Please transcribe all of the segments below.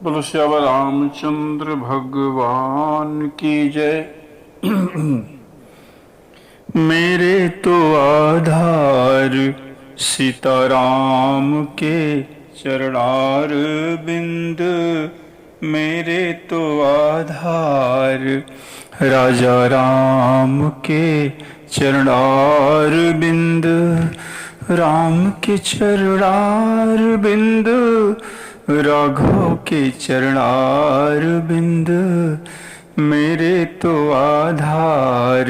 बोलो श्यामा रामचंद्र भगवान की जय। मेरे तो आधार सीताराम के चरणार बिंद, मेरे तो आधार राजा राम के चरणार बिंद, राम के चरणार बिंद, राघव के चरणार बिंद, मेरे तो आधार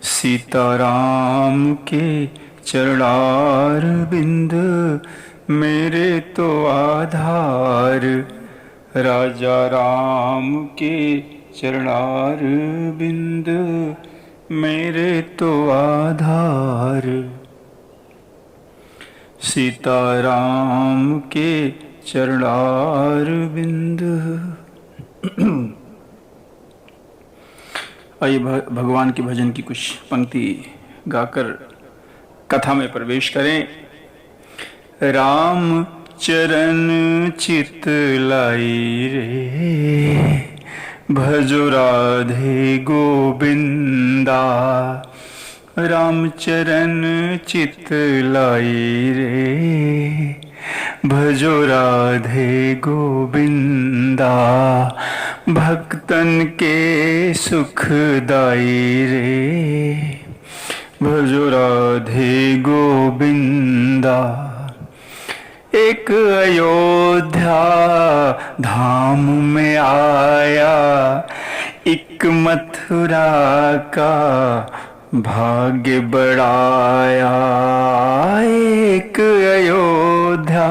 सीताराम के चरणार बिंद, मेरे तो आधार राजा राम के चरणार बिंद, मेरे तो आधार सीताराम के चरणार बिंद। आइए भगवान के भजन की कुछ पंक्ति गाकर कथा में प्रवेश करें। राम चरण चित लाई रे, भजो राधे गोविंदा, राम चरण चित लाई रे, भजो राधे गोविंदा, भक्तन के सुखदाई रे, भजो राधे गोविंदा। एक अयोध्या धाम में आया, एक मथुरा का भाग्य बढ़ाया, एक अयोध्या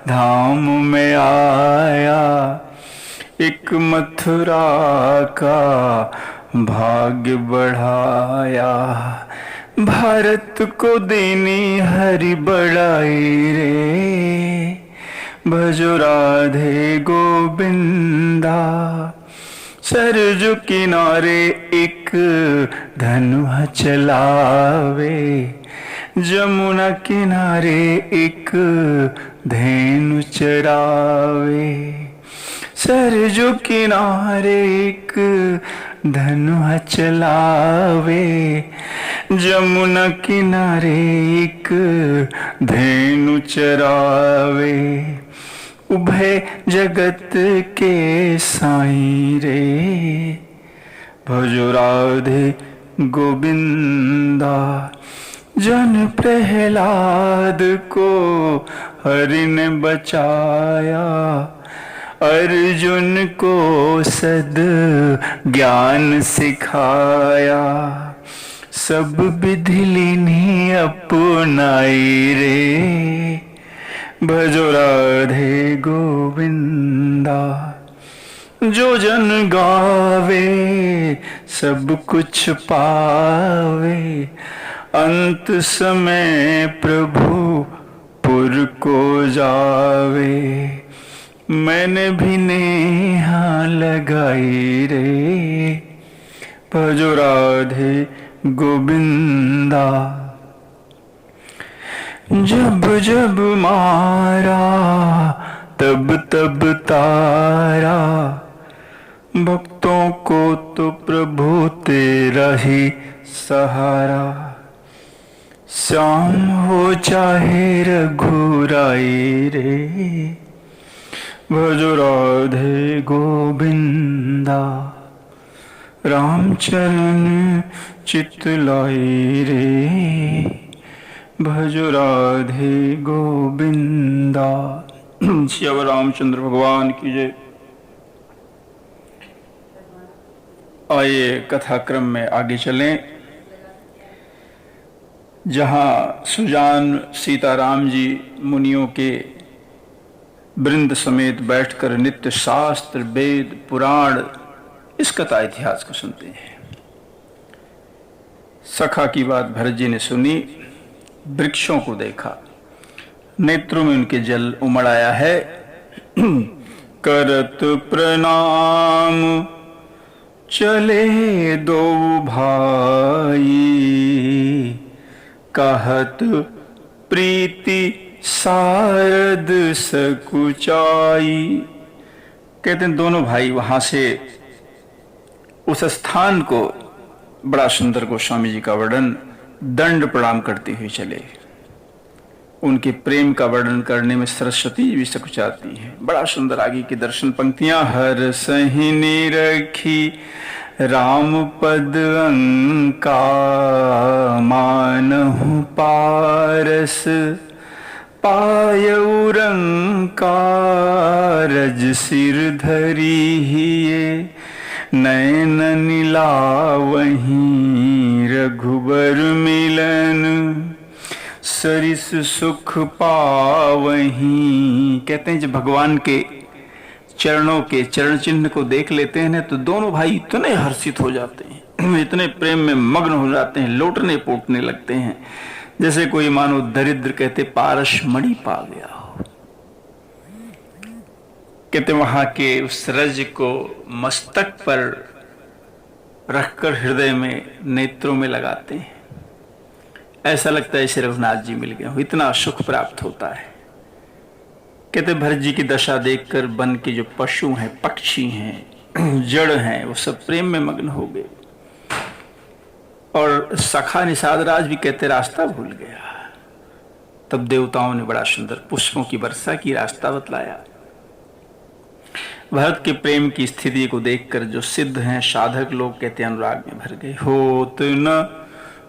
धाम में आया, एक मथुरा का भाग्य बढ़ाया, भारत को दीनी हरि बढ़ाई रे, भजो राधे गोविंदा। सरजू किनारे एक धनुष चलावे, जमुना किनारे एक धेनु चरावे, सरजू किनारे एक धनुष चलावे, जमुना किनारे एक धेनु चरावे, उभय जगत के साईं रे, भजो राधे गोविंदा। जन प्रहलाद को हरि ने बचाया, अर्जुन को सद ज्ञान सिखाया, सब विधि लीनी अपनाई रे, भजो राधे गोविंदा। जो जन गावे सब कुछ पावे, अंत समय प्रभु पुर को जावे, मैंने भी नेहा लगाई रे, भजो राधे गोविंदा। जब जब मारा तब तब तारा, भक्तों को तो प्रभु तेरा ही सहारा, श्याम हो चाहे रघुराई रे, भजो राधे गोविंदा। रामचरण चित लाई रे, भजो राधे गोविंदा। श्याम रामचंद्र भगवान की जय। आइए कथा क्रम में आगे चलें। जहाँ सुजान सीताराम जी मुनियों के वृंद समेत बैठकर नित्य शास्त्र वेद पुराण इस कथा इतिहास को सुनते हैं। सखा की बात भरत जी ने सुनी, वृक्षों को देखा, नेत्रों में उनके जल उमड़ आया है। करत प्रणाम चले दो भाई, कहत प्रीति सारद सकुचाई, कहते हैं दोनों भाई वहां से उस स्थान को, बड़ा सुंदर गोस्वामी जी का वर्णन, दंड प्रणाम करते हुए चले। उनके प्रेम का वर्णन करने में सरस्वती भी सकुचाती है। बड़ा सुंदर आगे की दर्शन पंक्तियां। हर सहिनी रखी राम पद अंका, मानहु पारस पायउ रंका, रज सिर धरी हिये नयन नीलावहीं, रघुबर मिलन सरिस सुख पावहीं। कहते हैं जब भगवान के चरणों के चरण चिन्ह को देख लेते हैं तो दोनों भाई इतने हर्षित हो जाते हैं, इतने प्रेम में मग्न हो जाते हैं, लोटने पोटने लगते हैं, जैसे कोई मानो दरिद्र कहते पारस मणि पा गया हो। कहते वहां के उस रज को मस्तक पर रखकर हृदय में, नेत्रों में लगाते हैं, ऐसा लगता है जैसे रघुनाथ जी मिल गए हो, इतना सुख प्राप्त होता है। कहते भरत जी की दशा देखकर वन के जो पशु हैं, पक्षी हैं, जड़ हैं, वो सब प्रेम में मग्न हो गए। और सखा निषाद राज भी कहते रास्ता भूल गया। तब देवताओं ने बड़ा सुंदर पुष्पों की वर्षा की, रास्ता बतलाया। भरत के प्रेम की स्थिति को देखकर जो सिद्ध हैं, साधक लोग, कहते अनुराग में भर गए। होत न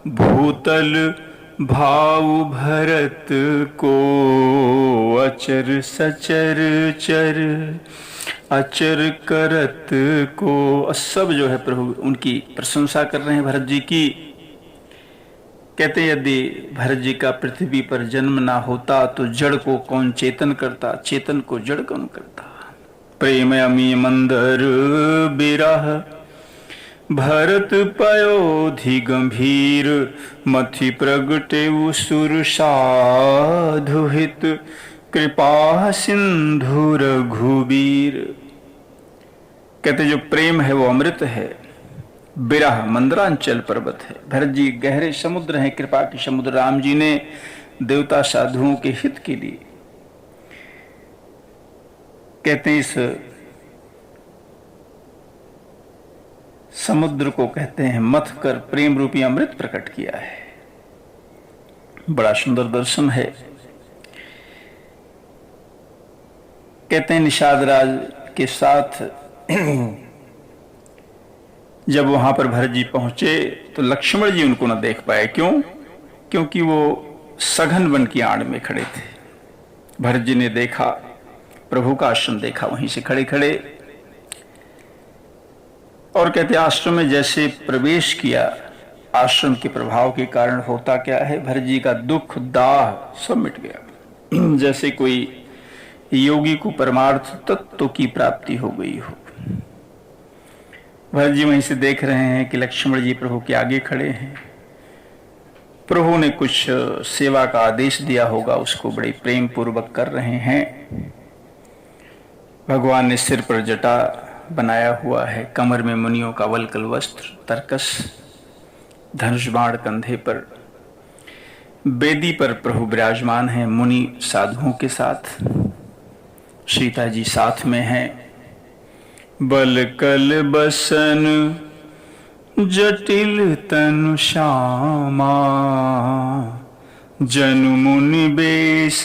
भूतल भाव भरत को, अचर सचर चर अचर करत को। सब जो है प्रभु उनकी प्रशंसा कर रहे हैं भरत जी की। कहते यदि भरत जी का पृथ्वी पर जन्म ना होता तो जड़ को कौन चेतन करता, चेतन को जड़ कौन करता। प्रेम अमी मंदर बिरह भरत पयोधि गंभीर, मथि प्रगटे सुर साधु हित, कृपा सिंधु रघुबीर। कहते जो प्रेम है वो अमृत है, बिरह मंदरांचल पर्वत है। भरत जी गहरे समुद्र हैं, कृपा के समुद्र। राम जी ने देवता साधुओं के हित के लिए, कहते हैं इस समुद्र को कहते हैं मथ कर प्रेम रूपी अमृत प्रकट किया है। बड़ा सुंदर दर्शन है। कहते हैं निषाद राज के साथ जब वहां पर भरत जी पहुंचे तो लक्ष्मण जी उनको न देख पाए। क्यों? क्योंकि वो सघन वन की आड़ में खड़े थे। भरत जी ने देखा, प्रभु का आश्रम देखा वहीं से खड़े खड़े, और कहते आश्रम में जैसे प्रवेश किया, आश्रम के प्रभाव के कारण होता क्या है, भरत जी का दुख दाह सब मिट गया। जैसे कोई योगी को परमार्थ तत्व की प्राप्ति हो गई हो। भरत जी वहीं से देख रहे हैं कि लक्ष्मण जी प्रभु के आगे खड़े हैं। प्रभु ने कुछ सेवा का आदेश दिया होगा, उसको बड़े प्रेम पूर्वक कर रहे हैं। भगवान ने सिर पर जटा बनाया हुआ है, कमर में मुनियों का वलकल वस्त्र, तरकस, धनुष बाण कंधे पर। बेदी पर प्रभु विराजमान हैं मुनि साधुओं के साथ। सीता जी साथ में हैं। बलकल बसन जटिल तनु श्यामा, जनु मुनि बेश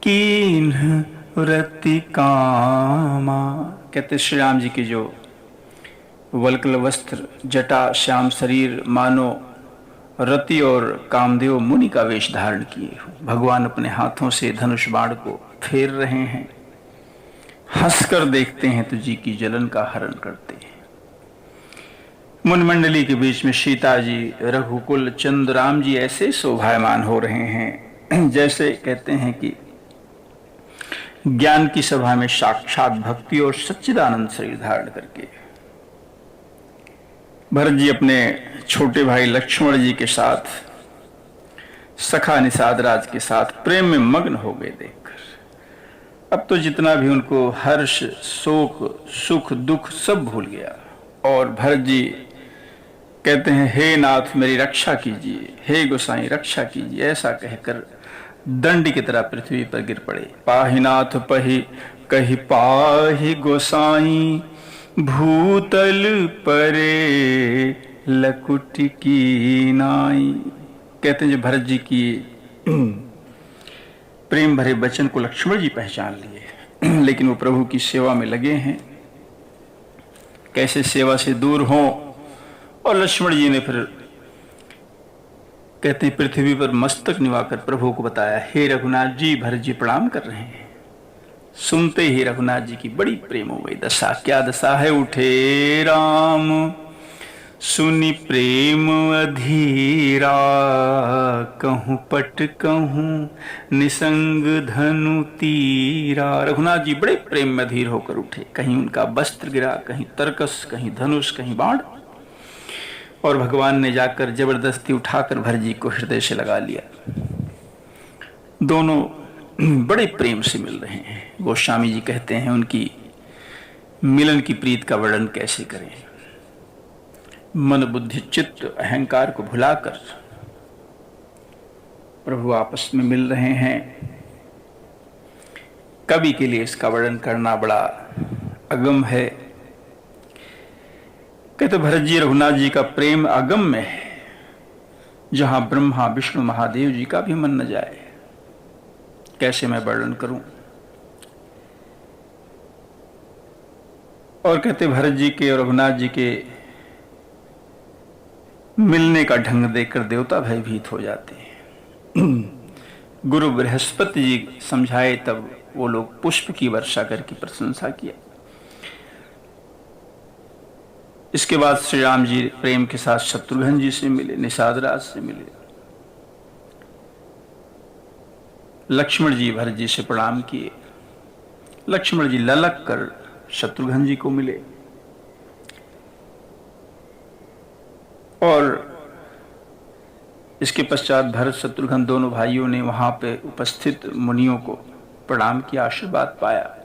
कीन्ह रति कामा। कहते श्री राम जी के जो वल्कल वस्त्र, जटा, श्याम शरीर, मानो रति और कामदेव मुनि का वेश धारण किए हो। भगवान अपने हाथों से धनुष बाण को फेर रहे हैं। हंसकर देखते हैं तो जी की जलन का हरण करते हैं। मुनि मंडली के बीच में सीता जी, रघुकुल चंद राम जी ऐसे शोभायमान हो रहे हैं जैसे कहते हैं कि ज्ञान की सभा में साक्षात भक्ति और सच्चिदानंद शरीर धारण करके। भरत जी अपने छोटे भाई लक्ष्मण जी के साथ, सखा निषाद राज के साथ प्रेम में मग्न हो गए देखकर। अब तो जितना भी उनको हर्ष, शोक, सुख, दुख सब भूल गया। और भरत जी कहते हैं हे नाथ मेरी रक्षा कीजिए, हे गोसाई रक्षा कीजिए, ऐसा कहकर दंड की तरह पृथ्वी पर गिर पड़े। पाहिनाथ पही कहि पाहि गोसाई भूतल परे लकुट की नाई। कहते हैं जो भरत जी की प्रेम भरे वचन को लक्ष्मण जी पहचान लिए, लेकिन वो प्रभु की सेवा में लगे हैं, कैसे सेवा से दूर हों। और लक्ष्मण जी ने फिर कहते हैं पृथ्वी पर मस्तक निवाकर प्रभु को बताया, हे रघुनाथ जी, भरत जी प्रणाम कर रहे हैं। सुनते ही रघुनाथ जी की बड़ी प्रेम हो गई। दशा क्या दशा है, उठे राम सुनि प्रेम अधीरा, कहूं पट कहूं निसंग धनु तीरा। रघुनाथ जी बड़े प्रेम में अधीर होकर उठे, कहीं उनका वस्त्र गिरा, कहीं तरकस, कहीं धनुष, कहीं बाण, और भगवान ने जाकर जबरदस्ती उठाकर भरत जी को हृदय से लगा लिया। दोनों बड़े प्रेम से मिल रहे हैं। गोस्वामी जी कहते हैं उनकी मिलन की प्रीत का वर्णन कैसे करें। मन बुद्धि चित्त अहंकार को भुलाकर प्रभु आपस में मिल रहे हैं। कवि के लिए इसका वर्णन करना बड़ा अगम है। कहते भरत जी रघुनाथ जी का प्रेम अगम में है, जहां ब्रह्मा विष्णु महादेव जी का भी मन न जाए। कैसे मैं वर्णन करूं। और कहते भरत जी के और रघुनाथ जी के मिलने का ढंग देखकर देवता भयभीत हो जाते हैं। गुरु बृहस्पति जी समझाए तब वो लोग पुष्प की वर्षा करके प्रशंसा किया। इसके बाद श्री राम जी प्रेम के साथ शत्रुघ्न जी से मिले, निषाद राज से मिले। लक्ष्मण जी भरत जी से प्रणाम किए। लक्ष्मण जी ललक कर शत्रुघ्न जी को मिले और इसके पश्चात भरत शत्रुघ्न दोनों भाइयों ने वहां पे उपस्थित मुनियों को प्रणाम किया, आशीर्वाद पाया।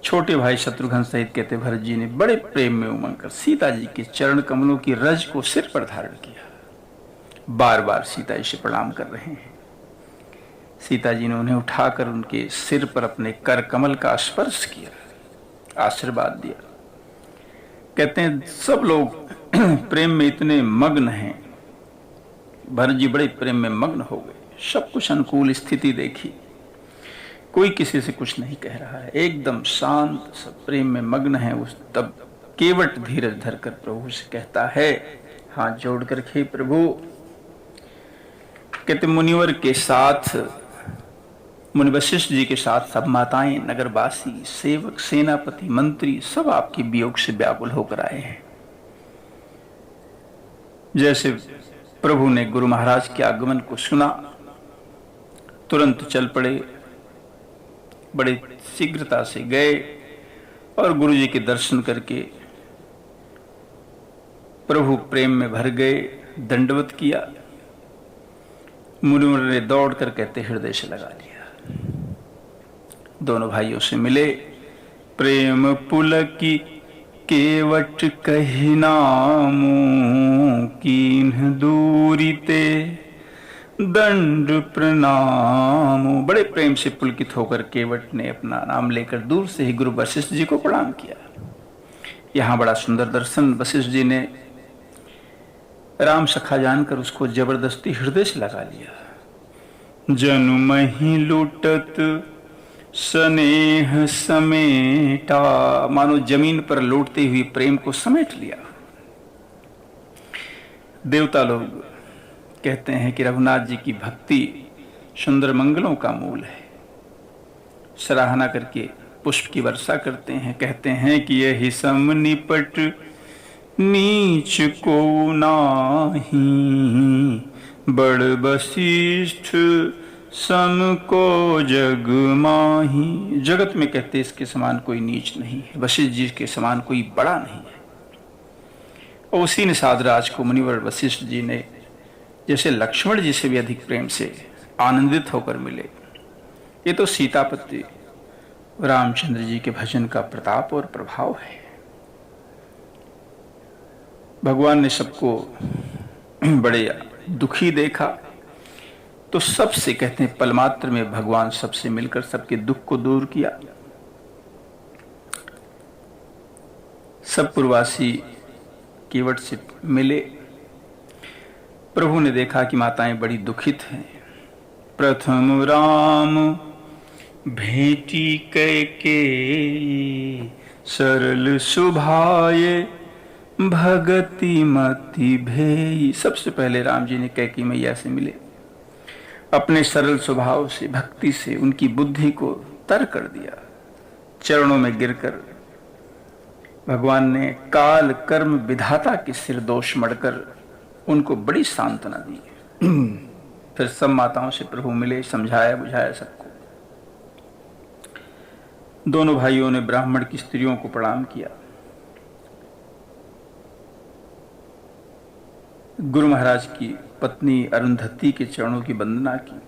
छोटे भाई शत्रुघ्न सहित कहते भरत जी ने बड़े प्रेम में उमंग कर सीता जी के चरण कमलों की रज को सिर पर धारण किया। बार बार सीता जी से प्रणाम कर रहे हैं। सीता जी ने उन्हें उठाकर उनके सिर पर अपने कर कमल का स्पर्श किया, आशीर्वाद दिया। कहते हैं सब लोग प्रेम में इतने मग्न हैं, भरत जी बड़े प्रेम में मग्न हो गए। सब कुछ अनुकूल स्थिति देखी, कोई किसी से कुछ नहीं कह रहा है, एकदम शांत, सब प्रेम में मग्न है। उस तब केवट धीरज धरकर प्रभु से कहता है, हाथ जोड़कर, हे प्रभु। कहते मुनिवर के साथ, मुनि वशिष्ठ जी के साथ सब माताएं, नगरवासी, सेवक, सेनापति, मंत्री सब आपके वियोग से व्याकुल होकर आए हैं। जैसे प्रभु ने गुरु महाराज के आगमन को सुना, तुरंत चल पड़े, बड़े शीघ्रता से गए और गुरु जी के दर्शन करके प्रभु प्रेम में भर गए, दंडवत किया। मुनिवर ने दौड़ कर कहते हृदय से लगा लिया। दोनों भाइयों से मिले। प्रेम पुलकी केवट कही नामू, कीन्ह दूरी ते दंड प्रणाम। बड़े प्रेम से पुलकित होकर केवट ने अपना नाम लेकर दूर से ही गुरु वशिष्ठ जी को प्रणाम किया। यहाँ बड़ा सुंदर दर्शन। वशिष्ठ जी ने राम सखा जानकर उसको जबरदस्ती हृदय से लगा लिया। जनु मही लुटत स्नेह समेटा, मानो जमीन पर लौटते हुए प्रेम को समेट लिया। देवता लोग कहते हैं कि रघुनाथ जी की भक्ति सुंदर मंगलों का मूल है। सराहना करके पुष्प की वर्षा करते हैं। कहते हैं कि यही सम निपट नीच को नाही, बड़ वशिष्ठ सम को जग माही। जगत में कहते इसके समान कोई नीच नहीं है, वशिष्ठ जी के समान कोई बड़ा नहीं है। और उसी निषाद राज को मुनिवर वशिष्ठ जी ने जैसे लक्ष्मण जी से भी अधिक प्रेम से आनंदित होकर मिले। ये तो सीतापति रामचंद्र जी के भजन का प्रताप और प्रभाव है। भगवान ने सबको बड़े दुखी देखा तो सबसे कहते हैं पलमात्र में भगवान सबसे मिलकर सबके दुख को दूर किया। सब पुरवासी केवट से मिले। प्रभु ने देखा कि माताएं बड़ी दुखित हैं। प्रथम राम भेटी कैकेयी, सरल सुभाये भगति मति भेई। सबसे पहले राम जी ने कैकेयी मैया से मिले। अपने सरल स्वभाव से, भक्ति से उनकी बुद्धि को तर कर दिया। चरणों में गिरकर भगवान ने काल कर्म विधाता के सिर दोष मढ़कर उनको बड़ी सांत्वना दी। फिर सब माताओं से प्रभु मिले, समझाया बुझाया सबको। दोनों भाइयों ने ब्राह्मण की स्त्रियों को प्रणाम किया। गुरु महाराज की पत्नी अरुंधति के चरणों की वंदना की।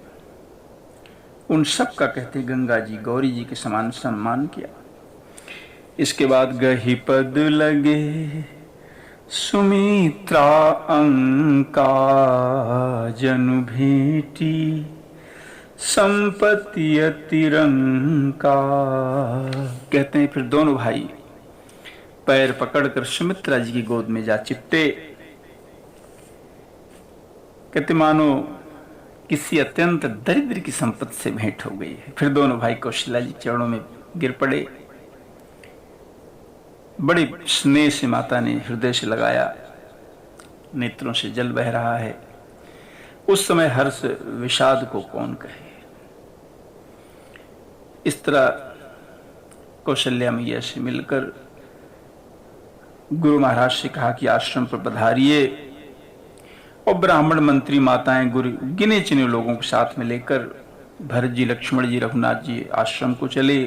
उन सब का कहते गंगा जी गौरी जी के समान सम्मान किया। इसके बाद गही पद लगे सुमित्रा अंका, जनु भेटी संपत्ति अतिरंका। कहते हैं फिर दोनों भाई पैर पकड़कर सुमित्रा जी की गोद में जा चिपटे। कहते मानो किसी अत्यंत दरिद्र की संपत्ति से भेंट हो गई है। फिर दोनों भाई कौशल्या जी चरणों में गिर पड़े। बड़े स्नेह से माता ने हृदय से लगाया, नेत्रों से जल बह रहा है। उस समय हर्ष विषाद को कौन कहे। इस तरह कौशल्या मैया से मिलकर गुरु महाराज से कहा कि आश्रम पर पधारिए, और ब्राह्मण मंत्री माताएं गुरु गिने चुने लोगों को साथ में लेकर भरत जी, लक्ष्मण जी, रघुनाथ जी आश्रम को चले।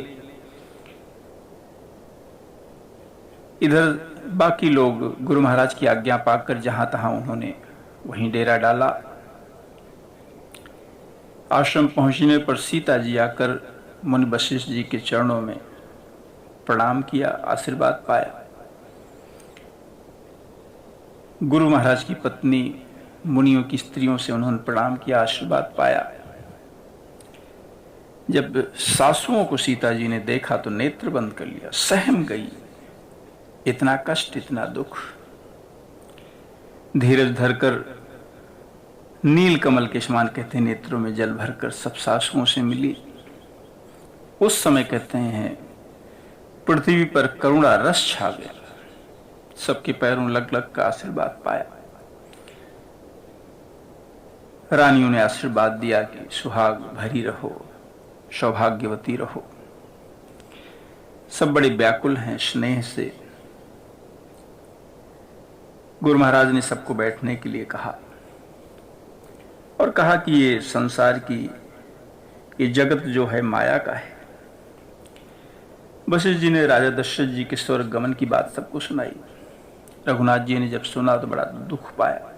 इधर बाकी लोग गुरु महाराज की आज्ञा पाकर जहां तहां उन्होंने वहीं डेरा डाला। आश्रम पहुंचने पर सीता जी आकर मुनि वशिष्ठ जी के चरणों में प्रणाम किया, आशीर्वाद पाया। गुरु महाराज की पत्नी मुनियों की स्त्रियों से उन्होंने प्रणाम किया, आशीर्वाद पाया। जब सासुओं को सीता जी ने देखा तो नेत्र बंद कर लिया, सहम गई। इतना कष्ट, इतना दुख। धीरज धरकर नील कमल के समान कहते हैं नेत्रों में जल भरकर सब सासुओं से मिली। उस समय कहते हैं पृथ्वी पर करुणा रस छा गया। सबके पैरों लग लग का आशीर्वाद पाया। रानियों ने आशीर्वाद दिया कि सुहाग भरी रहो, सौभाग्यवती रहो। सब बड़े व्याकुल हैं स्नेह से। गुरु महाराज ने सबको बैठने के लिए कहा और कहा कि ये संसार की, ये जगत जो है माया का है। वशिष्ठ जी ने राजा दशरथ जी के स्वर्ग गमन की बात सबको सुनाई। रघुनाथ जी ने जब सुना तो बड़ा दुख पाया।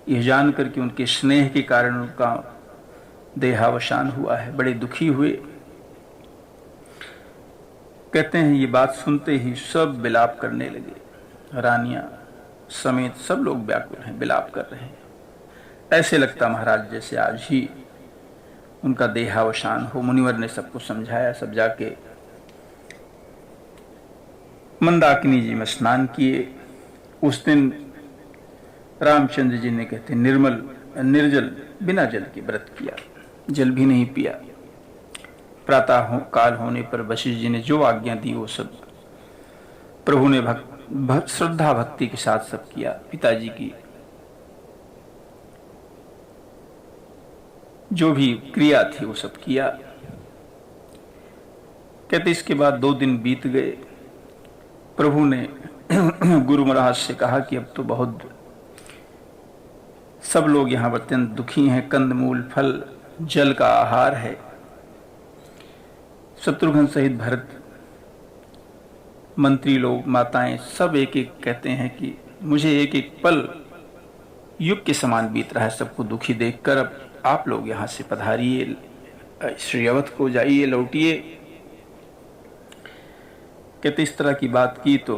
यह जानकर कि उनके स्नेह के कारण उनका देहावसान हुआ है, बड़े दुखी हुए। कहते हैं ये बात सुनते ही सब विलाप करने लगे। रानियां समेत सब लोग व्याकुल हैं, विलाप कर रहे हैं। ऐसे लगता महाराज जैसे आज ही उनका देहावसान हो। मुनिवर ने सबको समझाया। सब जाके मंदाकिनी जी में स्नान किए। उस दिन रामचंद्र जी ने कहते निर्जल बिना जल के व्रत किया, जल भी नहीं पिया। प्रातः काल होने पर वशिष्ठ जी ने जो आज्ञा दी वो सब प्रभु ने श्रद्धा भक्ति के साथ सब किया। पिताजी की जो भी क्रिया थी वो सब किया। कहते इसके बाद 2 दिन बीत गए। प्रभु ने गुरु महाराज से कहा कि अब तो बहुत सब लोग यहाँ अत्यंत दुखी हैं। कंदमूल, फल, जल का आहार है। शत्रुघ्न सहित भरत, मंत्री लोग, माताएं सब एक एक कहते हैं कि मुझे एक एक पल युग के समान बीत रहा है सबको दुखी देखकर। अब आप लोग यहाँ से पधारिए, श्री अवध को जाइए, लौटिए। कहते इस तरह की बात की तो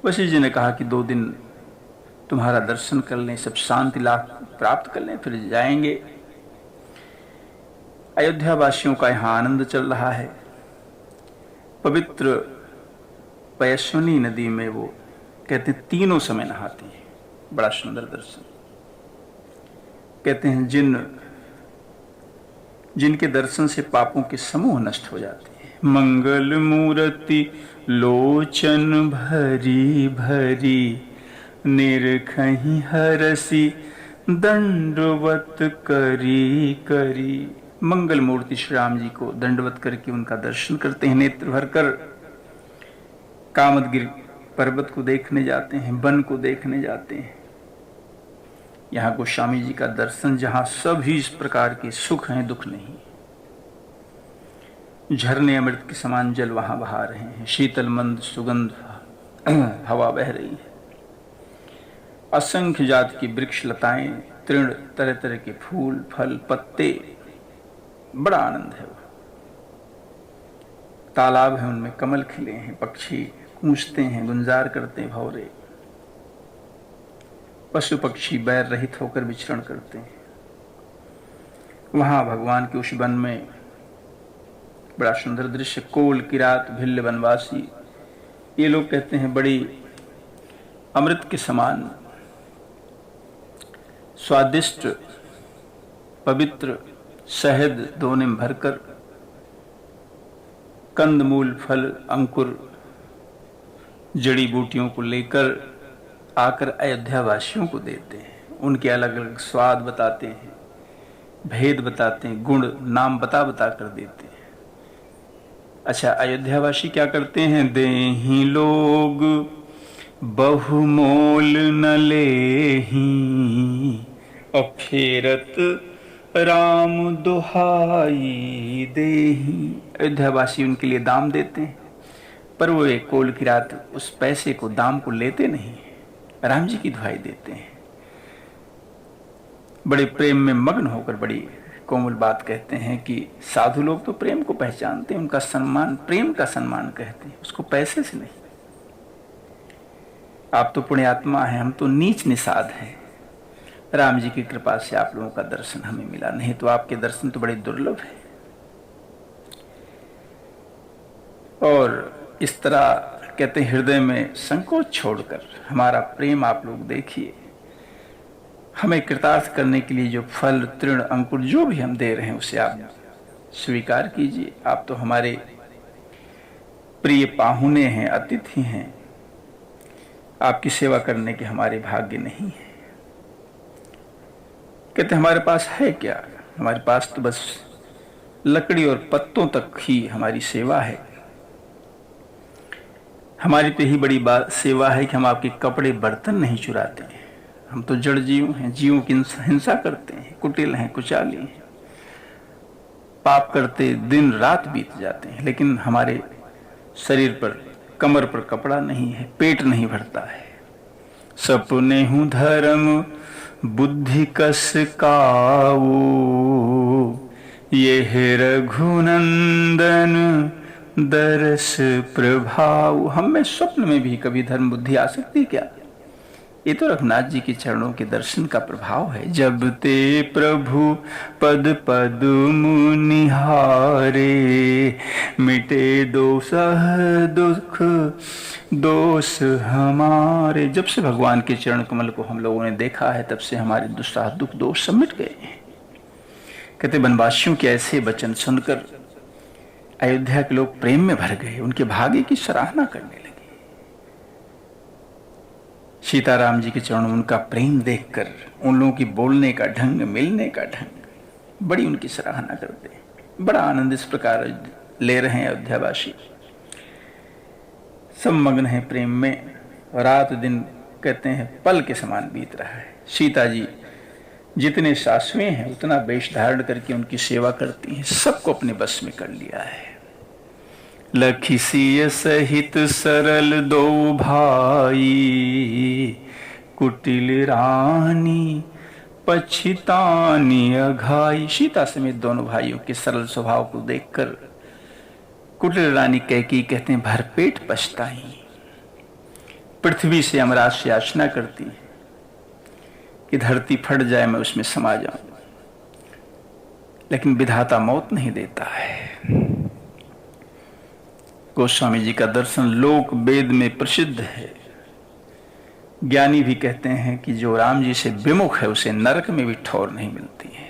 वशिष्ठ जी ने कहा कि 2 दिन तुम्हारा दर्शन कर लें, सब शांति लाभ प्राप्त कर लें, फिर जाएंगे। अयोध्या वासियों का यहाँ आनंद चल रहा है। पवित्र पयस्विनी नदी में वो कहते हैं तीनों समय नहाती हैं। बड़ा सुंदर दर्शन। कहते हैं जिनके दर्शन से पापों के समूह नष्ट हो जाते हैं। मंगल मूर्ति लोचन भरी भरी, निरखहि हरसी दंडवत करी करी। मंगल मूर्ति श्री राम जी को दंडवत करके उनका दर्शन करते हैं, नेत्र भरकर कामदगिरि पर्वत को देखने जाते हैं, वन को देखने जाते हैं। यहाँ गोस्वामी जी का दर्शन, जहाँ सभी इस प्रकार के सुख हैं, दुख नहीं। झरने अमृत के समान जल वहां बहा रहे हैं, शीतल मंद सुगंध हवा बह रही है। असंख्य जात की वृक्ष लताएं, तृण, तरह तरह के फूल फल पत्ते, बड़ा आनंद है। तालाब है, उनमें कमल खिले हैं, पक्षी कूंजते हैं, गुंजार करते हैं भौरे। पशु पक्षी बैर रहित होकर विचरण करते हैं। वहां भगवान के उस वन में बड़ा सुंदर दृश्य। कोल किरात भिल्ल वनवासी, ये लोग कहते हैं बड़ी अमृत के समान स्वादिष्ट पवित्र शहद दोने में भरकर कंदमूल फल अंकुर जड़ी बूटियों को लेकर आकर अयोध्या वासियों को देते हैं। उनके अलग अलग स्वाद बताते हैं, भेद बताते हैं, गुण नाम बता कर देते हैं। अच्छा, अयोध्यावासी क्या करते हैं? देही लोग बहुमोल न लेही, और फेरत राम दुहाई देही। अयोध्यावासी उनके लिए दाम देते हैं, पर वो एक कोल की रात उस पैसे को, दाम को लेते नहीं, राम जी की दुहाई देते हैं। बड़े प्रेम में मग्न होकर बड़ी कोमल बात कहते हैं कि साधु लोग तो प्रेम को पहचानते हैं, उनका सम्मान प्रेम का सम्मान कहते हैं, उसको पैसे से नहीं। आप तो पुण्यात्मा हैं, हम तो नीच निषाद हैं। राम जी की कृपा से आप लोगों का दर्शन हमें मिला, नहीं तो आपके दर्शन तो बड़े दुर्लभ है। और इस तरह कहते हैं हृदय में संकोच छोड़कर हमारा प्रेम आप लोग देखिए। हमें कृतार्थ करने के लिए जो फल तृण अंकुर जो भी हम दे रहे हैं उसे आप स्वीकार कीजिए। आप तो हमारे प्रिय पाहुने हैं, अतिथि हैं, आपकी सेवा करने के हमारे भाग्य नहीं है। कहते हमारे पास है क्या? हमारे पास तो बस लकड़ी और पत्तों तक ही हमारी सेवा है। हमारी तो यही बड़ी बात सेवा है कि हम आपके कपड़े बर्तन नहीं चुराते हैं। हम तो जड़ जीव हैं, जीवों की हिंसा करते हैं, कुटिल हैं, कुचाली हैं, पाप करते दिन रात बीत जाते हैं, लेकिन हमारे शरीर पर, कमर पर कपड़ा नहीं है, पेट नहीं भरता है। सपने हूँ धर्म बुद्धि कस काऊ, ये है रघुनंदन दरस प्रभाव। हम में स्वप्न में भी कभी धर्म बुद्धि आ सकती क्या? ये तो रघुनाथ जी के चरणों के दर्शन का प्रभाव है। जब ते प्रभु पद पद मुनिहारे, मिटे दोष दुख दोष हमारे। जब से भगवान के चरण कमल को हम लोगों ने देखा है, तब से हमारे दुस्साह दुख दोष सब मिट गए हैं। कहते वनवासियों के ऐसे वचन सुनकर अयोध्या के लोग प्रेम में भर गए, उनके भाग्य की सराहना करने लगे। सीताराम जी के चरणों में उनका प्रेम देखकर, उन लोगों की बोलने का ढंग, मिलने का ढंग, बड़ी उनकी सराहना करते हैं। बड़ा आनंद इस प्रकार ले रहे हैं अयोध्यावासी। सब मग्न है प्रेम में, रात दिन कहते हैं पल के समान बीत रहा है। सीता जी जितने सासवें हैं उतना वेश धारण करके उनकी सेवा करती हैं, सबको अपने बस में कर लिया है। लखिसिय सहित सरल दो भाई, कुटिल रानी पछितानी अघाई। सीता समेत दोनों भाइयों के सरल स्वभाव को देखकर कुटिल रानी कैकेयी कहते हैं भरपेट पछताई। पृथ्वी से यमराज से याचना करती है कि धरती फट जाए, मैं उसमें समा जाऊं, लेकिन विधाता मौत नहीं देता है। गोस्वामी जी का दर्शन लोक वेद में प्रसिद्ध है। ज्ञानी भी कहते हैं कि जो राम जी से विमुख है उसे नरक में भी ठौर नहीं मिलती है।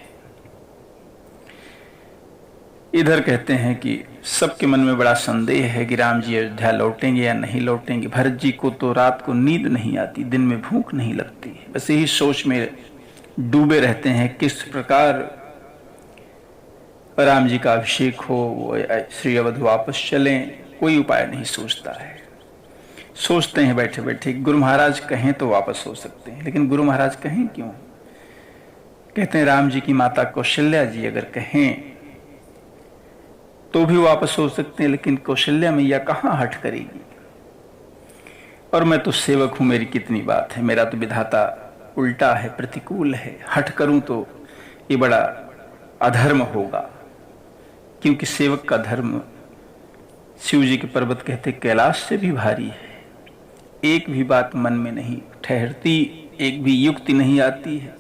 इधर कहते हैं कि सबके मन में बड़ा संदेह है कि राम जी अयोध्या लौटेंगे या नहीं लौटेंगे। भरत जी को तो रात को नींद नहीं आती, दिन में भूख नहीं लगती, बस यही सोच में डूबे रहते हैं किस प्रकार राम जी का अभिषेक हो, वो श्री अवध वापस चलें। कोई उपाय नहीं सोचता है। सोचते हैं बैठे बैठे गुरु महाराज कहें तो वापस हो सकते हैं, लेकिन गुरु महाराज कहें क्यों? कहते हैं राम जी की माता कौशल्या जी अगर कहें तो भी वापस हो सकते हैं, लेकिन कौशल्या मैया कहाँ हट करेगी। और मैं तो सेवक हूं, मेरी कितनी बात है, मेरा तो विधाता उल्टा है, प्रतिकूल है। हट करूं तो ये बड़ा अधर्म होगा, क्योंकि सेवक का धर्म शिव जी के पर्वत कहते कैलाश से भी भारी है। एक भी बात मन में नहीं ठहरती, एक भी युक्ति नहीं आती है।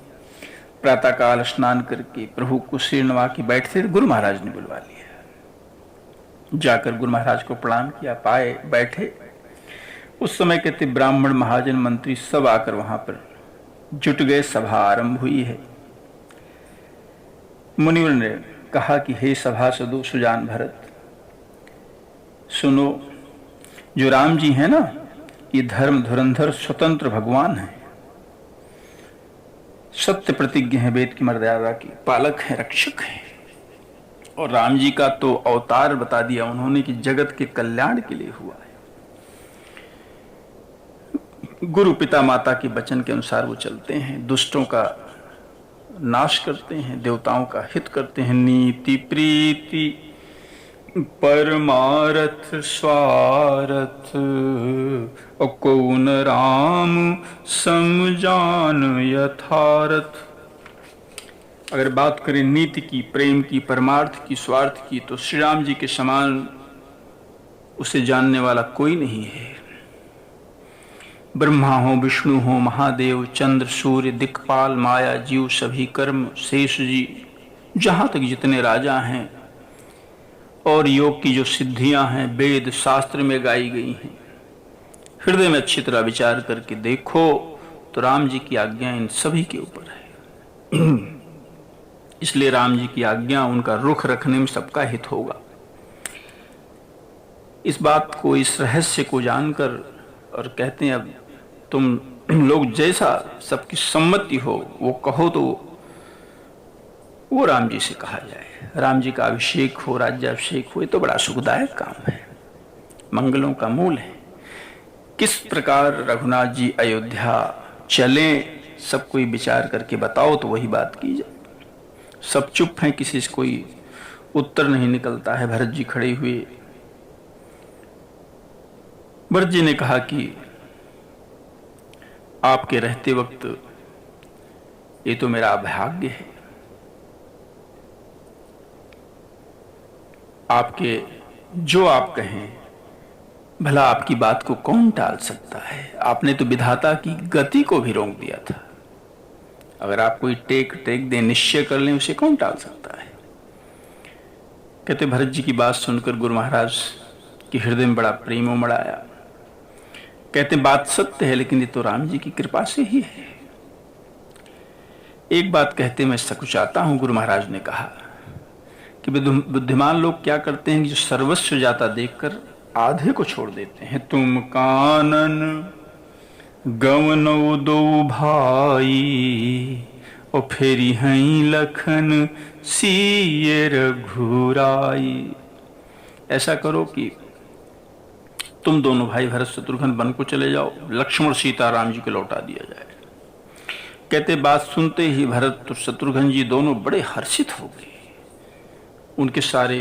प्रातःकाल स्नान करके प्रभु को सिर नवा के बैठते, गुरु महाराज ने बुलवा लिया। जाकर गुरु महाराज को प्रणाम किया, पाए बैठे। उस समय कहते ब्राह्मण महाजन मंत्री सब आकर वहां पर जुट गए, सभा आरंभ हुई है। मुनिवर ने कहा कि हे सभासदों, सुजान भरत, सुनो, जो राम जी हैं ना, ये धर्म धुरंधर स्वतंत्र भगवान हैं, सत्य प्रतिज्ञ हैं, वेद की मर्यादा की पालक हैं, रक्षक हैं। और राम जी का तो अवतार बता दिया उन्होंने कि जगत के कल्याण के लिए हुआ है। गुरु पिता माता के वचन के अनुसार वो चलते हैं, दुष्टों का नाश करते हैं, देवताओं का हित करते हैं। नीति प्रीति परमारथ स्वारथ, और कौन राम समझान यथारथ। अगर बात करें नीति की, प्रेम की, परमार्थ की, स्वार्थ की, तो श्री राम जी के समान उसे जानने वाला कोई नहीं है। ब्रह्मा हो, विष्णु हो, महादेव, चंद्र, सूर्य, दिक्पाल, माया, जीव, सभी कर्म, शेष जी, जहां तक जितने राजा हैं, और योग की जो सिद्धियां हैं वेद शास्त्र में गाई गई हैं, हृदय में अच्छी तरह विचार करके देखो तो राम जी की आज्ञा इन सभी के ऊपर है। इसलिए राम जी की आज्ञा, उनका रुख रखने में सबका हित होगा। इस बात को, इस रहस्य को जानकर, और कहते हैं अब तुम लोग जैसा सबकी सम्मति हो वो कहो, तो वो राम जी से कहा जाए। राम जी का अभिषेक हो, राज्याभिषेक हो, ये तो बड़ा सुखदायक काम है, मंगलों का मूल है। किस प्रकार रघुनाथ जी अयोध्या चले, सब कोई विचार करके बताओ तो वही बात की जाए। सब चुप हैं, किसी से कोई उत्तर नहीं निकलता है। भरत जी खड़े हुए। भरत जी ने कहा कि आपके रहते वक्त ये तो मेरा भाग्य है, आपके जो आप कहें, भला आपकी बात को कौन टाल सकता है। आपने तो विधाता की गति को भी रोक दिया था। अगर आप कोई टेक दे, निश्चय कर लें, उसे कौन टाल सकता है। कहते भरत जी की बात सुनकर गुरु महाराज के हृदय में बड़ा प्रेम उमड़ आया। कहते बात सत्य है, लेकिन ये तो राम जी की कृपा से ही है। एक बात कहते मैं सकुचाता हूं, गुरु महाराज ने कहा कि बुद्धिमान लोग क्या करते हैं कि जो सर्वस्व जाता देखकर आधे को छोड़ देते हैं। तुम कानन गवनो दो भाई, और फेरी हई लखन सीये रघुराई। ऐसा करो कि तुम दोनों भाई भरत शत्रुघ्न वन को चले जाओ, लक्ष्मण सीता राम जी को लौटा दिया जाए। कहते बात सुनते ही भरत और शत्रुघ्न जी दोनों बड़े हर्षित हो गए। उनके सारे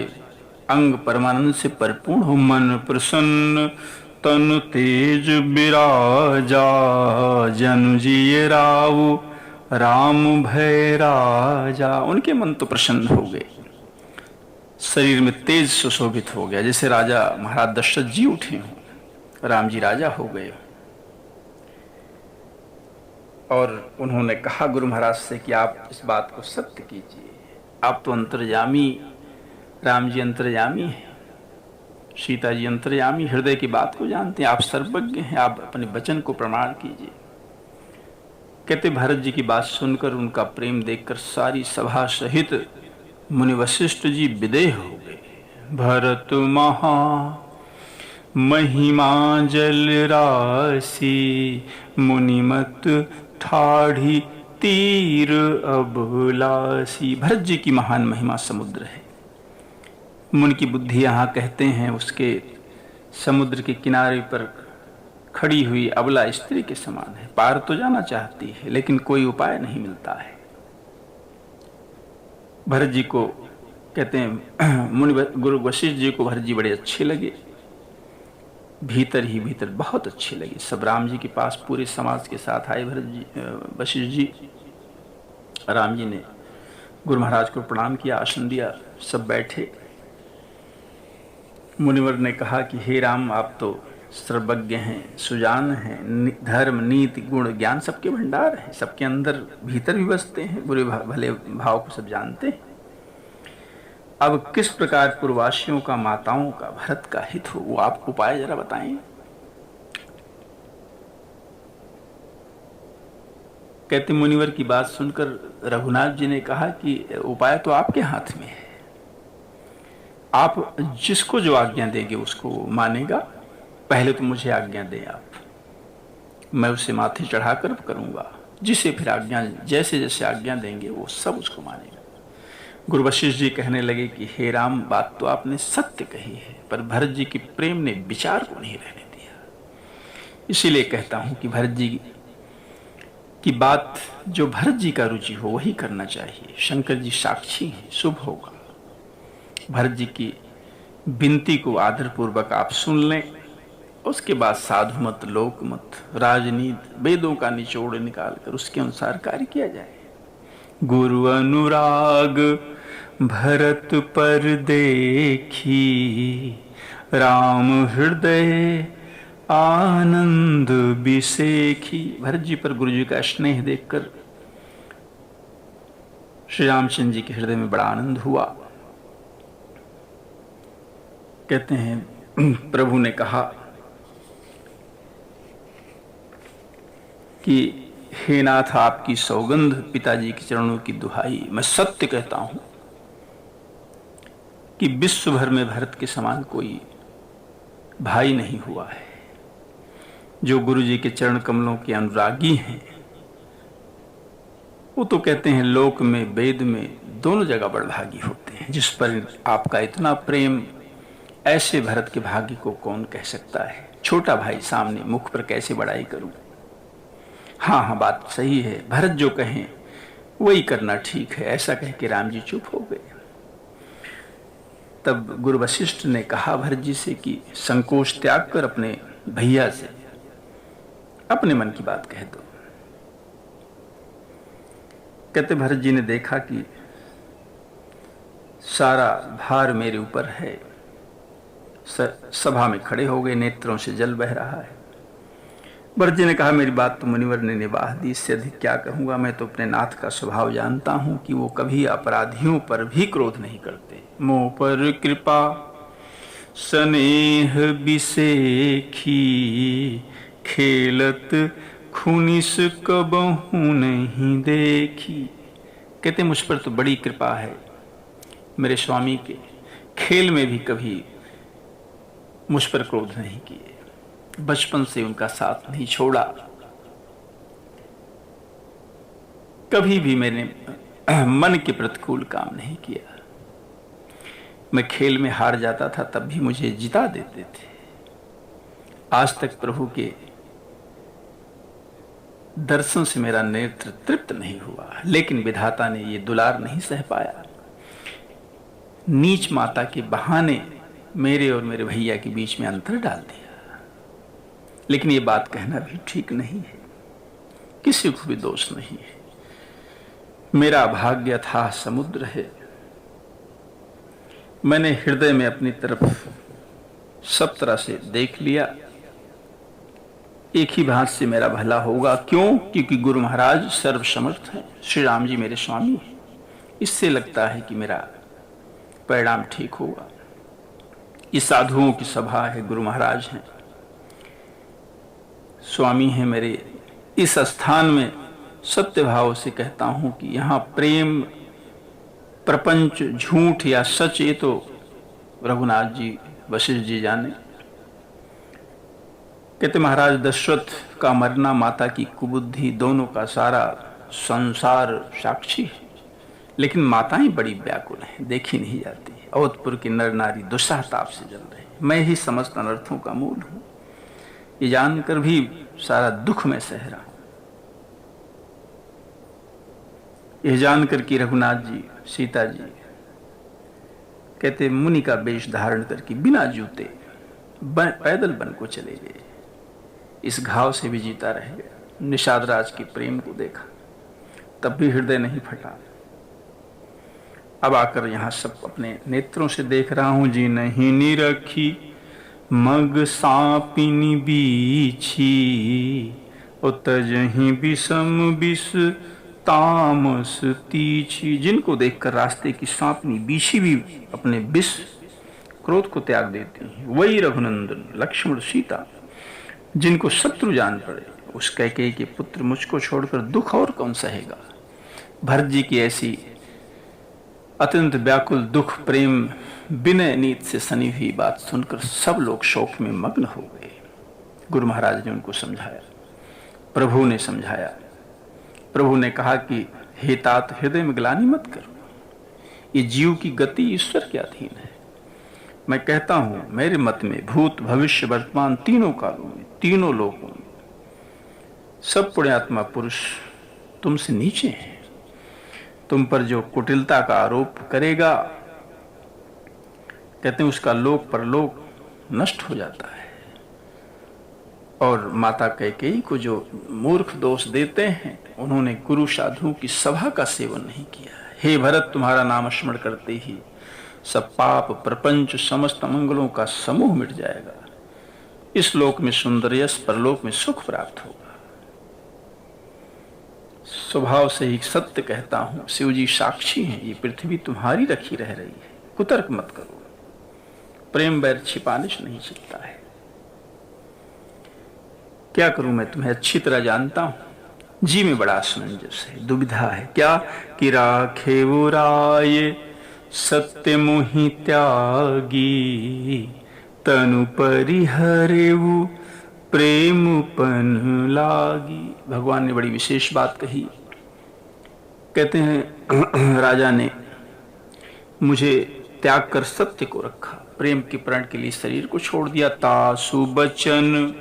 अंग परमानंद से परिपूर्ण हो। मन प्रसन्न तन तेज विराजा, जनु जी राव राम भय राजा। उनके मन तो प्रसन्न हो गए, शरीर में तेज सुशोभित हो गया, जैसे राजा महाराज दशरथ जी उठे हों, राम जी राजा हो गए। और उन्होंने कहा गुरु महाराज से कि आप इस बात को सत्य कीजिए, आप तो अंतर्यामी, राम जी अंतर्यामी हैं, सीता जी अंतर्यामी, हृदय की बात को जानते हैं, आप सर्वज्ञ हैं, आप अपने वचन को प्रमाण कीजिए। कहते भरत जी की बात सुनकर, उनका प्रेम देखकर सारी सभा सहित मुनि वशिष्ठ जी विदेह हो गए। भरत महा महिमा जल राशि, मुनिमत ठाढ़ी तीर अबलासी। भरत जी की महान महिमा समुद्र है। मुनि की बुद्धि यहाँ कहते हैं उसके समुद्र के किनारे पर खड़ी हुई अबला स्त्री के समान है। पार तो जाना चाहती है लेकिन कोई उपाय नहीं मिलता है। भरत जी को कहते हैं मुनि गुरु वशिष्ठ जी को भरत जी बड़े अच्छे लगे, भीतर ही भीतर बहुत अच्छे लगे। सब राम जी के पास पूरे समाज के साथ आए। भरत जी वशिष्ठ जी, राम जी ने गुरु महाराज को प्रणाम किया, आसन दिया, सब बैठे। मुनिवर ने कहा कि हे राम, आप तो सर्वज्ञ हैं, सुजान हैं, धर्म नीति गुण ज्ञान सबके भंडार हैं, सबके अंदर भीतर भी बसते हैं, बुरे भले भाव को सब जानते हैं। अब किस प्रकार पूर्ववासियों का, माताओं का, भरत का हित हो, वो आप उपाय जरा बताएं। कहते मुनिवर की बात सुनकर रघुनाथ जी ने कहा कि उपाय तो आपके हाथ में है, आप जिसको जो आज्ञा देंगे उसको मानेगा। पहले तो मुझे आज्ञा दें आप, मैं उसे माथे चढ़ाकर करूंगा, जिसे फिर आज्ञा, जैसे जैसे आज्ञा देंगे वो सब उसको मानेगा। गुरु वशिष्ठ जी कहने लगे कि हे राम, बात तो आपने सत्य कही है, पर भरत जी के प्रेम ने विचार को नहीं रहने दिया। इसीलिए कहता हूं कि भरत जी की बात जो भरत जी का रुचि हो वही करना चाहिए। शंकर जी साक्षी हैं, शुभ होगा। भरत जी की विनती को आदरपूर्वक आप सुन लें, उसके बाद साधु मत, लोक मत, राजनीति, वेदों का निचोड़ निकालकर उसके अनुसार कार्य किया जाए। गुरु अनुराग भरत पर देखी, राम हृदय आनंद बिसेखी। भरत जी पर गुरु जी का स्नेह देखकर श्री रामचंद्र जी के हृदय में बड़ा आनंद हुआ। कहते हैं प्रभु ने कहा कि हे नाथ, आपकी सौगंध, पिताजी के चरणों की दुहाई, मैं सत्य कहता हूं कि विश्व भर में भरत के समान कोई भाई नहीं हुआ है। जो गुरु जी के चरण कमलों के अनुरागी हैं वो तो कहते हैं लोक में, वेद में, दोनों जगह बड़भागी होते हैं। जिस पर आपका इतना प्रेम, ऐसे भरत के भाग्य को कौन कह सकता है। छोटा भाई सामने, मुख पर कैसे बड़ाई करूं। हाँ हाँ, बात सही है, भरत जो कहें वही करना ठीक है। ऐसा कह के राम जी चुप हो गए। तब गुरु वशिष्ठ ने कहा भरत जी से कि संकोच त्याग कर अपने भैया से अपने मन की बात कह दो। कहते भरत जी ने देखा कि सारा भार मेरे ऊपर है, सभा में खड़े हो गए, नेत्रों से जल बह रहा है। भरत जी ने कहा मेरी बात तो मुनिवर ने निभाह दी, इससे अधिक क्या कहूंगा। मैं तो अपने नाथ का स्वभाव जानता हूं कि वो कभी अपराधियों पर भी क्रोध नहीं करते। मोह पर कृपा स्नेह बिसेखी, खेलत खुनिस कबहू नहीं देखी। कहते मुझ पर तो बड़ी कृपा है मेरे स्वामी के, खेल में भी कभी मुझ पर क्रोध नहीं किए, बचपन से उनका साथ नहीं छोड़ा, कभी भी मैंने मन के प्रतिकूल काम नहीं किया। मैं खेल में हार जाता था तब भी मुझे जिता देते थे। आज तक प्रभु के दर्शन से मेरा नेत्र तृप्त नहीं हुआ, लेकिन विधाता ने ये दुलार नहीं सह पाया। नीच माता के बहाने मेरे और मेरे भैया के बीच में अंतर डाल दिया। लेकिन ये बात कहना भी ठीक नहीं है, किसी को भी दोष नहीं है। मेरा भाग्य अथाह समुद्र है। मैंने हृदय में अपनी तरफ सब तरह से देख लिया, एक ही बात से मेरा भला होगा। क्यों? क्योंकि गुरु महाराज सर्वसमर्थ हैं, श्री राम जी मेरे स्वामी हैं। इससे लगता है कि मेरा परिणाम ठीक होगा। ये साधुओं की सभा है, गुरु महाराज हैं, स्वामी हैं मेरे। इस स्थान में सत्य भाव से कहता हूं कि यहां प्रेम, प्रपंच, झूठ या सच, ये तो रघुनाथ जी, वशिष्ठ जी जाने। कहते महाराज दशरथ का मरना, माता की कुबुद्धि, दोनों का सारा संसार साक्षी है, लेकिन माताएं बड़ी व्याकुल हैं, देखी नहीं जाती। अवधपुर की नर नारी दुस्सह ताप से जल रहे। मैं ही समस्त अनर्थों का मूल हूं, ये जानकर भी सारा दुख में सह रहा हूं। यह जानकर कि रघुनाथ जी, सीता जी कहते मुनि का वेश धारण करके बिना जूते पैदल वन को चले गए। इस घाव से भी जीता रह गया। निषाद राज के प्रेम को देखा, तब भी हृदय नहीं फटा। अब आकर यहां सब अपने नेत्रों से देख रहा हूं। जी नहीं निरखी मग सापिनी बीछी, तजही विषम विष तामस तीछी। जिनको देखकर रास्ते की सांपनी बीछी भी अपने विष क्रोध को त्याग देती हैं, वही रघुनंदन लक्ष्मण सीता, जिनको शत्रु जान पड़े। उस कैकेयी के पुत्र मुझको छोड़कर दुख और कौन सहेगा। भरत जी की ऐसी अत्यंत व्याकुल दुख प्रेम विनय नीत से सनी हुई बात सुनकर सब लोग शोक में मग्न हो गए। गुरु महाराज ने उनको समझाया, प्रभु ने समझाया। प्रभु ने कहा कि हे तात, हृदय में ग्लानि मत करो, ये जीव की गति ईश्वर के अधीन है। मैं कहता हूं, मेरे मत में भूत भविष्य वर्तमान तीनों कालों में, तीनों लोकों में सब पुण्यात्मा पुरुष तुमसे नीचे हैं। तुम पर जो कुटिलता का आरोप करेगा, कहते हैं उसका लोक परलोक नष्ट हो जाता है। और माता कैकेयी को जो मूर्ख दोष देते हैं, उन्होंने गुरु साधुओं की सभा का सेवन नहीं किया। हे भरत, तुम्हारा नाम स्मरण करते ही सब पाप, प्रपंच, समस्त मंगलों का समूह मिट जाएगा। इस लोक में सुंदर यश, परलोक में सुख प्राप्त होगा। स्वभाव से ही सत्य कहता हूं, शिव जी साक्षी हैं, ये पृथ्वी तुम्हारी रखी रह रही है। कुतर्क मत करो, प्रेम बैर छिपाने से नहीं छिपता है। क्या करूं, मैं तुम्हें अच्छी तरह जानता हूं। जी में बड़ा असमंजस है, दुविधा है। क्या कि राखे वो राय सत्य मोहि त्यागी, तनु परिहरेऊ प्रेम पन लागी। भगवान ने बड़ी विशेष बात कही। कहते हैं राजा ने मुझे त्याग कर सत्य को रखा, प्रेम के प्रण के लिए शरीर को छोड़ दिया। तासु बचन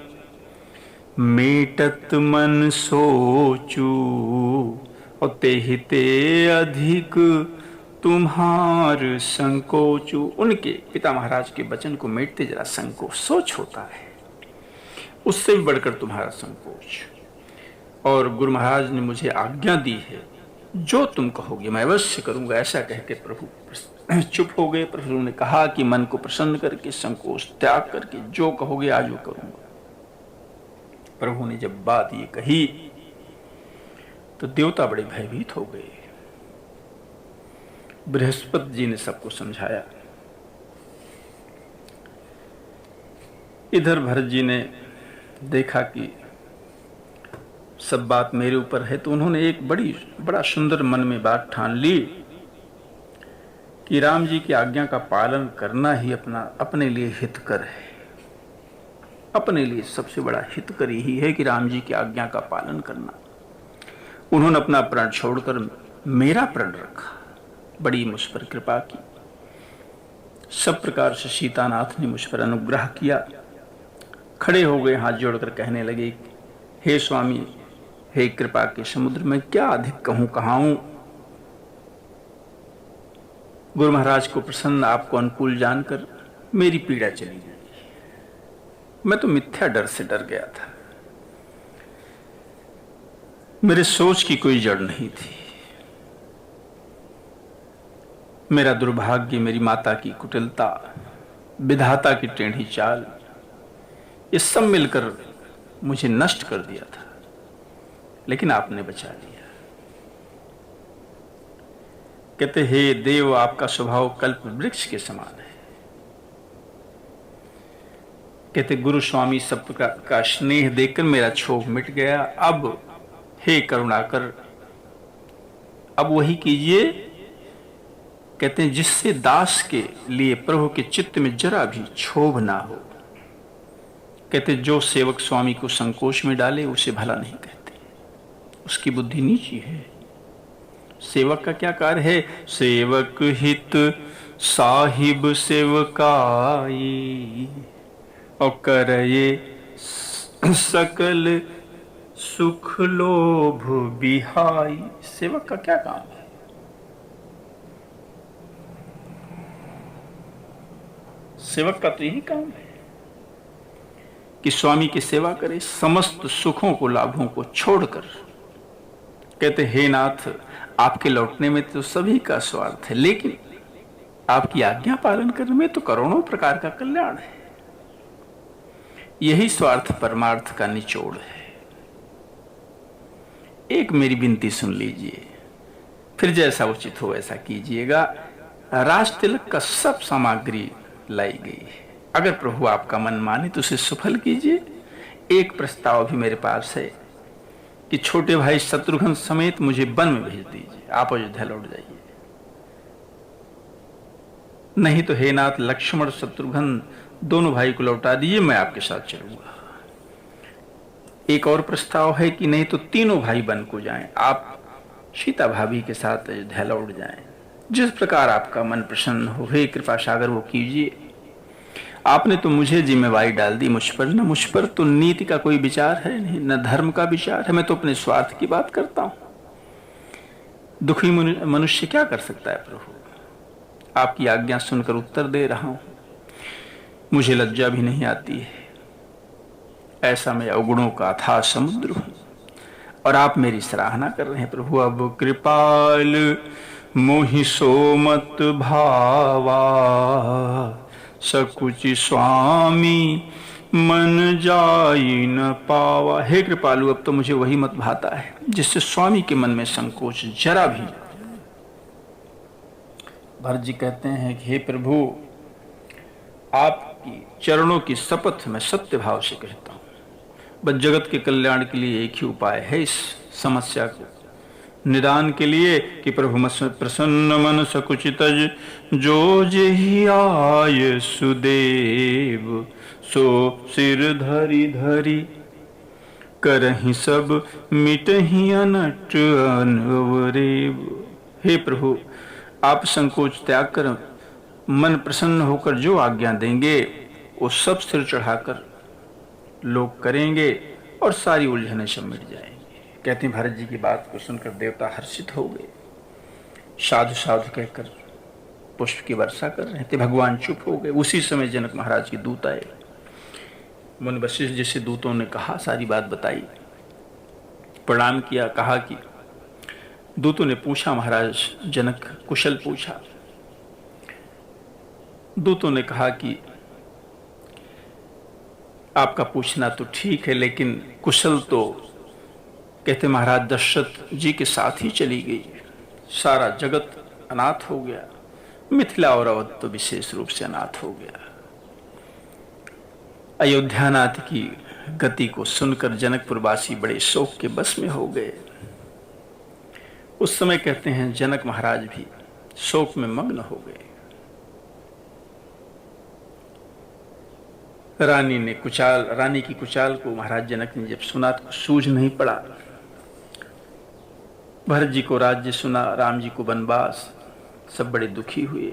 मेटत मन सोचू, और ते अधिक तुम्हार संकोचू। उनके पिता महाराज के वचन को मेटते जरा संकोच, सोच होता है, उससे भी बढ़कर तुम्हारा संकोच। और गुरु महाराज ने मुझे आज्ञा दी है, जो तुम कहोगे मैं अवश्य करूंगा। ऐसा कह के प्रभु चुप हो गए। प्रभु ने कहा कि मन को प्रसन्न करके, संकोच त्याग करके, जो कहोगे आज वो करूंगा। प्रभु ने जब बात ये कही तो देवता बड़े भयभीत हो गए। बृहस्पति जी ने सबको समझाया। इधर भरत जी ने देखा कि सब बात मेरे ऊपर है, तो उन्होंने एक बड़ा सुंदर मन में बात ठान ली कि राम जी की आज्ञा का पालन करना ही अपने लिए हितकर है। अपने लिए सबसे बड़ा हितकर यही है कि राम जी की आज्ञा का पालन करना। उन्होंने अपना प्रण छोड़कर मेरा प्रण रखा, बड़ी मुझ पर कृपा की। सब प्रकार से सीतानाथ ने मुझ पर अनुग्रह किया। खड़े हो गए, हाथ जोड़कर कहने लगे, हे स्वामी, हे कृपा के समुद्र, में क्या अधिक कहूं, कहाऊं। गुरु महाराज को प्रसन्न, आपको अनुकूल जानकर मेरी पीड़ा चली गई। मैं तो मिथ्या डर से डर गया था, मेरे सोच की कोई जड़ नहीं थी। मेरा दुर्भाग्य, मेरी माता की कुटिलता, विधाता की टेढ़ी चाल, ये सब मिलकर मुझे नष्ट कर दिया था, लेकिन आपने बचा लिया। कहते हे देव, आपका स्वभाव कल्प वृक्ष के समान है। कहते गुरु स्वामी सब का स्नेह देखकर मेरा क्षोभ मिट गया। अब हे करुणाकर अब वही कीजिए, कहते हैं जिससे दास के लिए प्रभु के चित्त में जरा भी क्षोभ ना हो। कहते जो सेवक स्वामी को संकोच में डाले उसे भला नहीं कहते, उसकी बुद्धि नीची है। सेवक का क्या कार्य है? सेवक हित साहिब सेवकाई और करये सकल सुख लोभ बिहाई। सेवक का क्या काम है? सेवक का तो यही काम है कि स्वामी की सेवा करे, समस्त सुखों को लाभों को छोड़कर। कहते हे नाथ, आपके लौटने में तो सभी का स्वार्थ है, लेकिन आपकी आज्ञा पालन करने में तो करोड़ों प्रकार का कल्याण है। यही स्वार्थ परमार्थ का निचोड़ है। एक मेरी विनती सुन लीजिए, फिर जैसा उचित हो वैसा कीजिएगा। राज तिलक का सब सामग्री लाई गई है, अगर प्रभु आपका मन माने तो उसे सफल कीजिए। एक प्रस्ताव भी मेरे पास है कि छोटे भाई शत्रुघ्न समेत मुझे वन में भेज दीजिए, आप अयोध्या लौट जाइए। नहीं तो हे नाथ, लक्ष्मण शत्रुघ्न दोनों भाई को लौटा दीजिए, मैं आपके साथ चलूंगा। एक और प्रस्ताव है कि नहीं तो तीनों भाई वन को जाएं, आप सीता भाभी के साथ अयोध्या लौट जाएं। जिस प्रकार आपका मन प्रसन्न हो, हे कृपा सागर वो कीजिए। आपने तो मुझे जिम्मेवारी डाल दी मुझ पर, न मुझ पर तो नीति का कोई विचार है नहीं, न धर्म का विचार है। मैं तो अपने स्वार्थ की बात करता हूं। दुखी मनुष्य क्या कर सकता है प्रभु? आपकी आज्ञा सुनकर उत्तर दे रहा हूं। मुझे लज्जा भी नहीं आती है, ऐसा मैं अवगुणों का अथाह समुद्र हूं और आप मेरी सराहना कर रहे हैं प्रभु। अब कृपाल मोहि सो मत भावा, सकुचि स्वामी मन जाई न पावा। हे कृपालु, अब तो मुझे वही मत भाता है जिससे स्वामी के मन में संकोच जरा भी। भरत जी कहते हैं कि हे प्रभु, आपकी चरणों की शपथ मैं सत्य भाव से कहता हूं, बस जगत के कल्याण के लिए एक ही उपाय है इस समस्या को निदान के लिए कि प्रभु मत प्रसन्न मन सकुचितज, जो जेहि आय सुदेव सो सिर धरि धरि, करहि सब मिटहि अनट अनवरेव। हे प्रभु, आप संकोच त्याग कर मन प्रसन्न होकर जो आज्ञा देंगे वो सब सिर चढ़ाकर लोग करेंगे और सारी उलझनें सब मिट जाएंगी। कहते हैं भरत जी की बात को सुनकर देवता हर्षित हो गए, साधु साधु कहकर पुष्प की वर्षा कर रहे थे। भगवान चुप हो गए। उसी समय जनक महाराज के दूत आए। मुनि वशिष्ठ जैसे दूतों ने कहा, सारी बात बताई, प्रणाम किया। कहा कि दूतों ने पूछा, महाराज जनक कुशल पूछा। दूतों ने कहा कि आपका पूछना तो ठीक है, लेकिन कुशल तो कहते महाराज दशरथ जी के साथ ही चली गई, सारा जगत अनाथ हो गया, मिथिला और अवध तो विशेष रूप से अनाथ हो गया। अयोध्यानाथ की गति को सुनकर जनकपुरवासी बड़े शोक के बस में हो गए। उस समय कहते हैं जनक महाराज भी शोक में मग्न हो गए। रानी की कुचाल को महाराज जनक ने जब सुना तो सूझ नहीं पड़ा। भरत जी को राज्य सुना, राम जी को वनवास, सब बड़े दुखी हुए।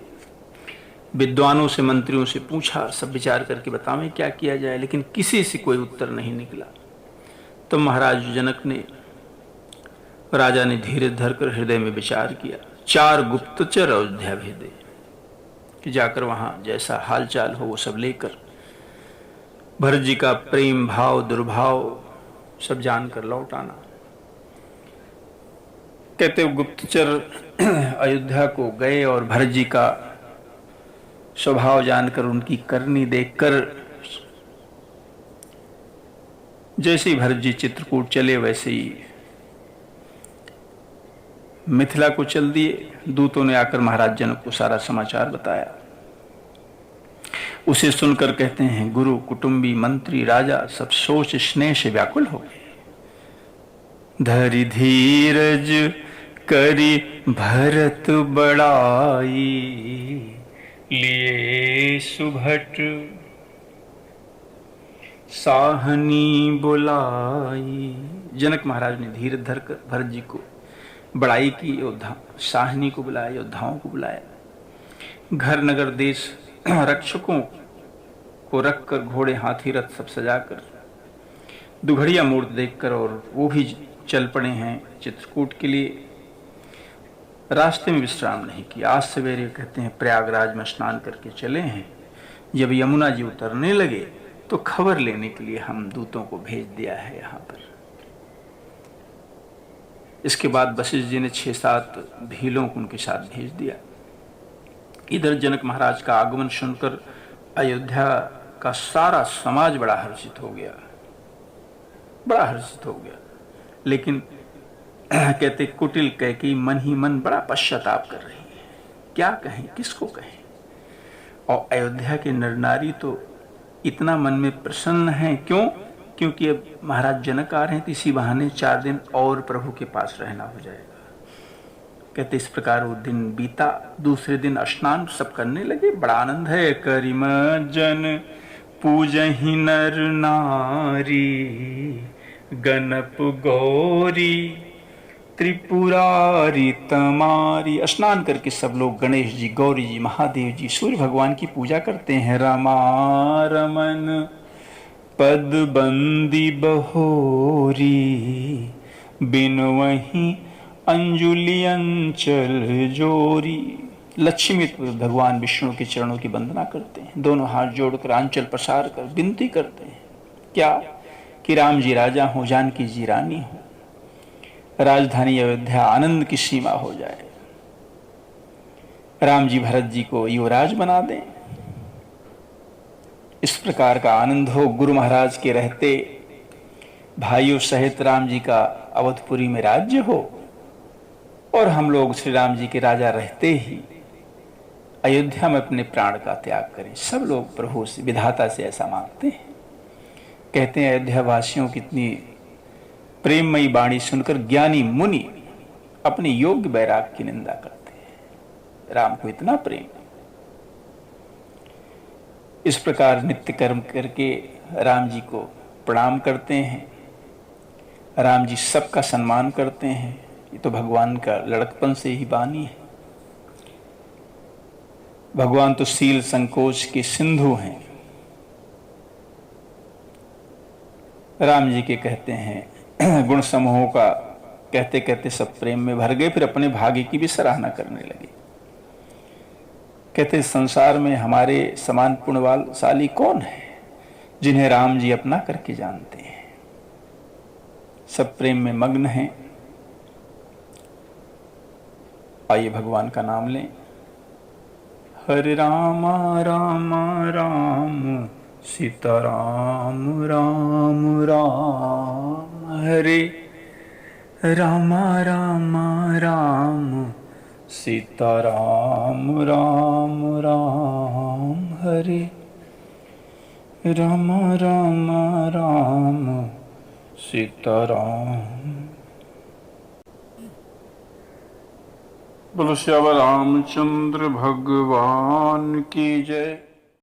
विद्वानों से मंत्रियों से पूछा, सब विचार करके बतावें क्या किया जाए, लेकिन किसी से कोई उत्तर नहीं निकला। तो महाराज जनक ने, राजा ने धीरे धरकर हृदय में विचार किया। 4 गुप्तचर अयोध्या भेजे कि जाकर वहां जैसा हालचाल हो वो सब लेकर भरत जी का प्रेम भाव दुर्भाव सब जानकर लौट आना। कहते गुप्तचर अयोध्या को गए और भरत जी का स्वभाव जानकर, उनकी करनी देखकर, जैसे ही भरत जी चित्रकूट चले वैसे ही मिथिला को चल दिए। दूतों ने आकर महाराज जनक को सारा समाचार बताया। उसे सुनकर कहते हैं गुरु कुटुंबी मंत्री राजा सब सोच स्नेह से व्याकुल हो गए। धरि धीरज करी भरत बड़ाई, लिए सुभट साहनी बुलाई। जनक महाराज ने धीरज धरकर भरत जी को बड़ाई की, योद्धा साहनी को बुलाया, योद्धाओं को बुलाया। घर नगर देश रक्षकों को रखकर घोड़े हाथी रथ सब सजाकर दुघड़िया मूर्ति देखकर, और वो भी चल पड़े हैं चित्रकूट के लिए। रास्ते में विश्राम नहीं किया। आज सवेरे कहते हैं प्रयागराज में स्नान करके चले हैं। जब यमुना जी उतरने लगे तो खबर लेने के लिए हम दूतों को भेज दिया है यहाँ पर। इसके बाद वशिष्ठ जी ने 6-7 भीलों को उनके साथ भेज दिया। इधर जनक महाराज का आगमन सुनकर अयोध्या का सारा समाज बड़ा हर्षित हो गया, बड़ा हर्षित हो गया। लेकिन कहते कुटिल कैकेयी मन ही मन बड़ा पश्चाताप कर रही है, क्या कहें, किसको कहें। और अयोध्या के नर नारी तो इतना मन में प्रसन्न है। क्यों? क्योंकि अब महाराज जनक आ रहे हैं तो इसी बहाने 4 दिन और प्रभु के पास रहना हो जाएगा। कहते इस प्रकार वो दिन बीता। दूसरे दिन स्नान सब करने लगे, बड़ा आनंद है। करिम जन पूजहि नर नारी, गणप गौरी त्रिपुरारी तमारी। स्नान करके सब लोग गणेश जी, गौरी जी, महादेव जी, सूर्य भगवान की पूजा करते हैं। रमा रमन पद बंदी बहोरी, बिन वही अंजुलि अंचल जोरी। लक्ष्मी भगवान विष्णु के चरणों की वंदना करते हैं, दोनों हाथ जोड़कर आंचल पसार कर विनती करते हैं। क्या? कि राम जी राजा हो, जानकी जी रानी हो, राजधानी अयोध्या आनंद की सीमा हो जाए, राम जी भरत जी को युवराज बना दें। इस प्रकार का आनंद हो। गुरु महाराज के रहते भाइयों सहित राम जी का अवधपुरी में राज्य हो, और हम लोग श्री राम जी के राजा रहते ही अयोध्या में अपने प्राण का त्याग करें। सब लोग प्रभु से, विधाता से ऐसा मांगते हैं। कहते हैं अयोध्या वासियों की इतनी प्रेममयी वाणी सुनकर ज्ञानी मुनि अपने योग्य वैराग की निंदा करते हैं। राम को इतना प्रेम। इस प्रकार नित्य कर्म करके राम जी को प्रणाम करते हैं। राम जी सबका सम्मान करते हैं। ये तो भगवान का लड़कपन से ही वाणी है। भगवान तो शील संकोच के सिंधु हैं। राम जी के कहते हैं गुण समूहों का कहते कहते सब प्रेम में भर गए, फिर अपने भाग्य की भी सराहना करने लगे। कहते संसार में हमारे समान पुण्यशाली कौन है जिन्हें राम जी अपना करके जानते हैं। सब प्रेम में मग्न हैं। आइए भगवान का नाम लें। हरे राम राम राम सीताराम राम राम, हरे राम राम राम सीताराम राम राम, हरे राम राम राम सीताराम। बोलो श्याम रामचंद्र भगवान की जय।